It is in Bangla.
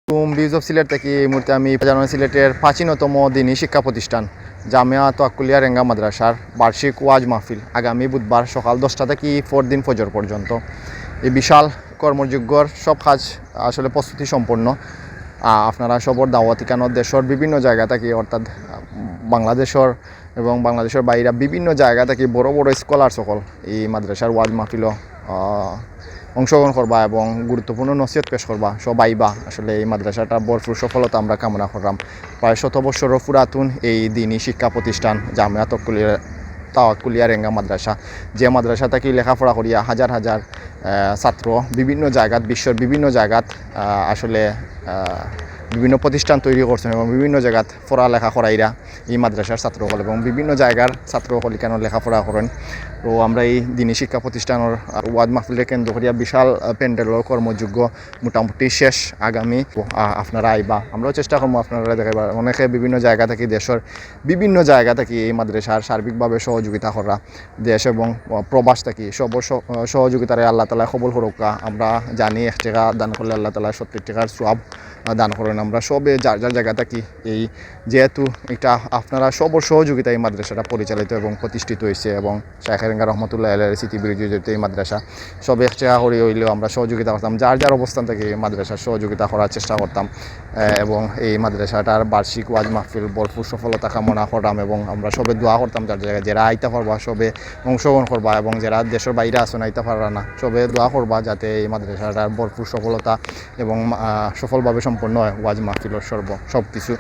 ভিউজ অফ সিলেট থেকে এই মুহূর্তে আমি জানুয়ারি সিলেটের প্রাচীনতম দিনী শিক্ষা প্রতিষ্ঠান জামিয়া তোয়াক্কুলিয়া রেঙ্গা মাদ্রাসার বার্ষিক ওয়াজ মাহফিল আগামী বুধবার সকাল 10টা থেকে পরদিন ফজর পর্যন্ত। এই বিশাল কর্মযজ্ঞর সব কাজ আসলে প্রস্তুতি সম্পন্ন। আপনারা সবর দাওয়াতি কেন দেশের বিভিন্ন জায়গা থেকে অর্থাৎ বাংলাদেশের এবং বাংলাদেশের বাইরে বিভিন্ন জায়গা থেকে বড় বড় স্কলার সকল এই মাদ্রাসার ওয়াজ মাহফিলও অংশগ্রহণ করবা এবং গুরুত্বপূর্ণ নসিহত পেশ করবা সব আইবা। আসলে এই মাদ্রাসাটা ভরপুর সফলতা আমরা কামনা করলাম। প্রায় 100 বছরের পুরাতন এই দিনী শিক্ষা প্রতিষ্ঠান জামিয়া তোয়াক্কুলিয়া রেঙ্গা মাদ্রাসা, যে মাদ্রাসা থেকে লেখাপড়া করিয়া হাজার হাজার ছাত্র বিভিন্ন জায়গাত বিশ্বের বিভিন্ন জায়গাত আসলে বিভিন্ন প্রতিষ্ঠান তৈরি করছেন এবং বিভিন্ন জায়গাত পড়ালেখা করাইরা এই মাদ্রাসার ছাত্রসকল এবং বিভিন্ন জায়গার ছাত্রসকল কেন লেখাপড়া করেন। তো আমরা এই দিনী শিক্ষা প্রতিষ্ঠানের ওয়াজ মাহফিলের কেন্দ্র করিয়া বিশাল প্যান্ডেলের কর্মযোগ্য মোটামুটি শেষ। আগামী আপনারা আইবা, আমরাও চেষ্টা করবো আপনারা দেখাইবার। অনেকে বিভিন্ন জায়গা থেকে দেশের বিভিন্ন জায়গা থেকে এই মাদ্রাসার সার্বিকভাবে সহযোগিতা করা, দেশ এবং প্রবাস থেকে সব সহযোগিতারে আল্লাহ তালা কবুল করুক। আমরা জানি 1 টাকা দান করলে আল্লাহ তালা 70 টাকার সওয়াব দান করেন। আমরা সবে যার যার জায়গা থাকি এই যেহেতু এটা আপনারা সবর সহযোগিতা এই মাদ্রাসাটা পরিচালিত এবং প্রতিষ্ঠিত হয়েছে এবং শাইখ রেঙ্গা রহমতুল্লাহ আলাইহির স্মৃতি বিরোচিত এই মাদ্রাসা সব 1 টাকা করে হইলেও আমরা সহযোগিতা করতাম, যার যার অবস্থান থেকে এই মাদ্রাসার সহযোগিতা করার চেষ্টা করতাম এবং এই মাদ্রাসাটার বার্ষিক ওয়াজ মাহফিল ভরপুর সফলতা কামনা করতাম এবং আমরা সবে দোয়া করতাম যার জায়গায় যারা আইতে পারবা সবে অংশগ্রহণ করবা এবং যারা দেশের বাইরে আসুন আইতে পারবা না সবে দোয়া করবা যাতে এই মাদ্রাসাটার ভরপুর সফলতা এবং সফলভাবে সম্পন্ন হয় ওয়াজ মাহফিলের সব কিছু।